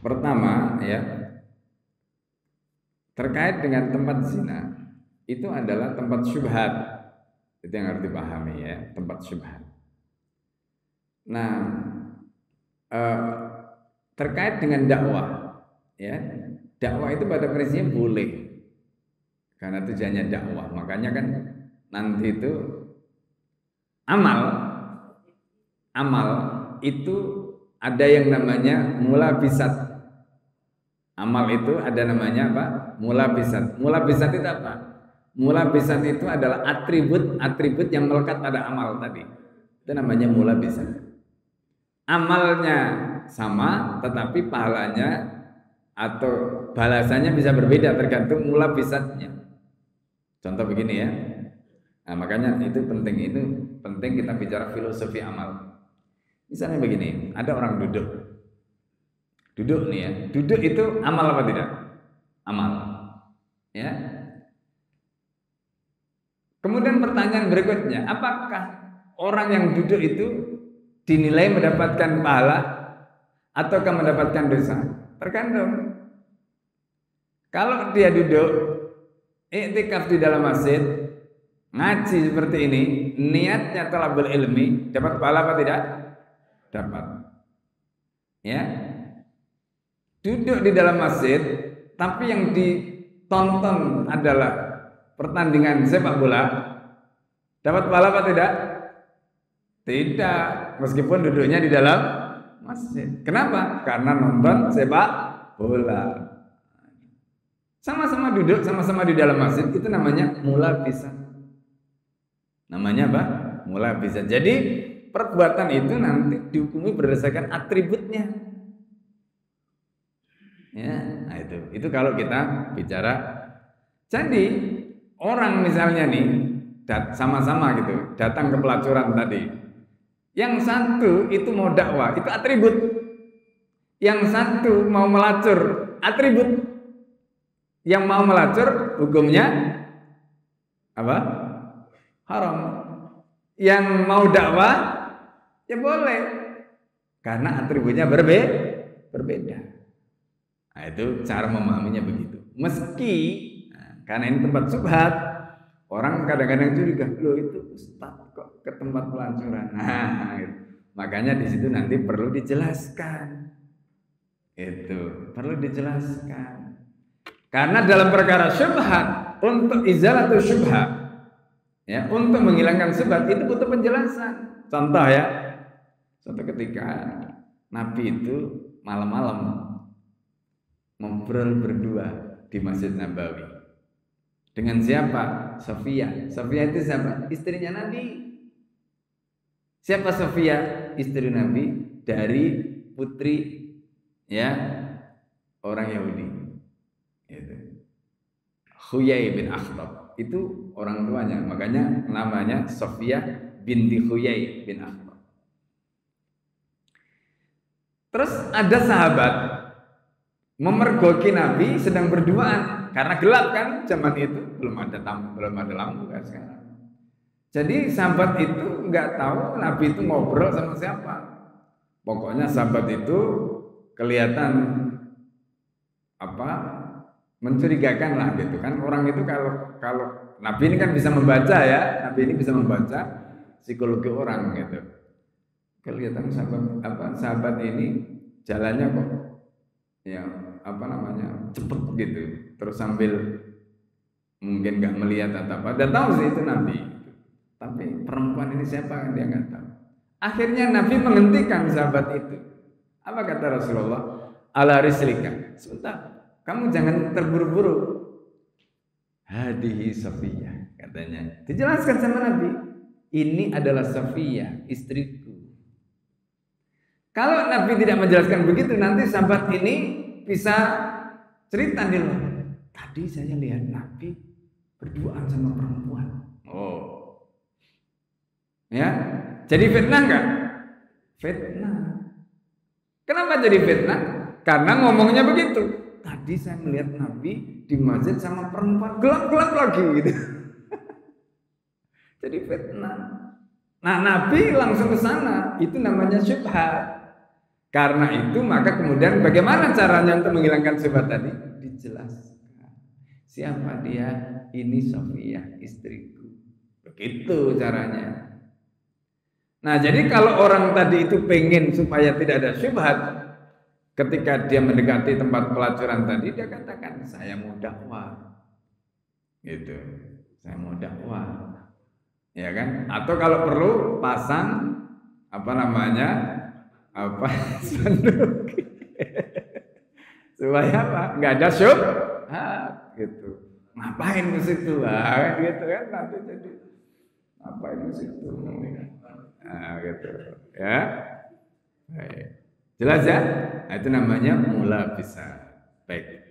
Pertama ya, terkait dengan tempat zina itu adalah tempat syubhat. Itu yang harus dipahami ya, tempat syubhat. Nah, terkait dengan dakwah ya, dakwah itu pada prinsipnya boleh karena tujuannya dakwah. Makanya kan nanti itu amal itu ada yang namanya mulabisat. Amal itu ada namanya apa? Mulabisat. Mulabisat itu apa? Mulabisat itu adalah atribut yang melekat pada amal tadi. Itu namanya mulabisat. Amalnya sama, tetapi pahalanya atau balasannya bisa berbeda tergantung mulabisatnya. Contoh begini ya. Nah, makanya itu penting kita bicara filosofi amal. Misalnya begini, ada orang duduk nih ya, duduk itu amal apa tidak? Amal, ya. Kemudian pertanyaan berikutnya, apakah orang yang duduk itu dinilai mendapatkan pahala ataukah mendapatkan dosa? Tergantung. Kalau dia duduk iktikaf di dalam masjid, ngaji seperti ini, niatnya thalabul ilmi, dapat pahala apa tidak? Dapat. Ya. Duduk di dalam masjid, tapi yang ditonton adalah pertandingan sepak bola, dapat pahala apa tidak? Tidak, meskipun duduknya di dalam masjid. Kenapa? Karena nonton sepak bola. Sama-sama duduk, sama-sama di dalam masjid, itu namanya mulabisat. Namanya apa? Mulabisat. Jadi perbuatan itu nanti dihukumi berdasarkan atributnya. Ya, nah itu kalau kita bicara. Jadi orang misalnya nih sama-sama gitu datang ke pelacuran tadi. Yang satu itu mau dakwah, itu atribut. Yang satu mau melacur, atribut. Yang mau melacur hukumnya apa? Haram. Yang mau dakwah ya boleh. Karena atributnya berbeda. Nah, itu cara memahaminya begitu. Meski karena ini tempat subhat, orang kadang-kadang curiga, loh itu ustaz kok ke tempat pelacuran. Nah, makanya di situ nanti perlu dijelaskan. Itu perlu dijelaskan. Karena dalam perkara syubhat, untuk izalatul syubhat, ya, untuk menghilangkan syubhat itu butuh penjelasan. Contoh ya, suatu ketika Nabi itu malam-malam ngobrol berdua di Masjid Nabawi. Dengan siapa? Sofia. Sofia itu siapa? Istrinya Nabi. Siapa Sofia? Istri Nabi dari putri ya orang Yahudi. Itu Huyai bin Akhtab. Itu orang tuanya. Makanya namanya Sofia binti Huyai bin Akhtab. Terus ada sahabat memergoki Nabi sedang berduaan karena gelap kan zaman itu, belum ada lampu kan sekarang. Jadi sahabat itu nggak tahu Nabi itu ngobrol sama siapa. Pokoknya sahabat itu kelihatan apa mencurigakan lah gitu kan. Orang itu kalau Nabi ini kan bisa membaca ya, Nabi ini bisa membaca psikologi orang gitu. Kelihatan sahabat ini jalannya kok ya cepet gitu, terus sambil mungkin nggak melihat atau apa, dan tahu sih itu Nabi, tapi perempuan ini siapa dia nggak tahu. Akhirnya Nabi menghentikan sahabat itu. Apa kata Rasulullah? Ala rislika, sebentar, kamu jangan terburu-buru. Hadihi Safiyah, katanya. Dijelaskan sama Nabi, ini adalah Safiyah, istriku. Kalau Nabi tidak menjelaskan begitu, nanti sahabat ini bisa cerita di luar. Tadi saya lihat Nabi berduaan sama perempuan. Oh, ya, jadi fitnah enggak? Fitnah. Kenapa jadi fitnah? Karena ngomongnya begitu. Tadi saya melihat Nabi di masjid sama perempuan, gelap-gelap lagi gitu. Jadi fitnah. Nah, Nabi langsung ke sana. Itu namanya syubhat. Karena itu maka kemudian bagaimana caranya untuk menghilangkan syubhat tadi? Dijelaskan. Siapa dia? Ini Sofiyah, istriku. Begitu caranya. Nah, jadi kalau orang tadi itu pengen supaya tidak ada syubhat, ketika dia mendekati tempat pelacuran tadi, dia katakan, saya mau dakwah. Gitu. Saya mau dakwah. Ya kan? Atau kalau perlu pasang spanduk. Supaya apa? Enggak ada syubhat gitu. Ngapain ke situ? Gitu kan nanti jadi ngapain ke situ? Gitu. Ya. Baik. Jelas ya? Nah, itu namanya mulabisah. Baik.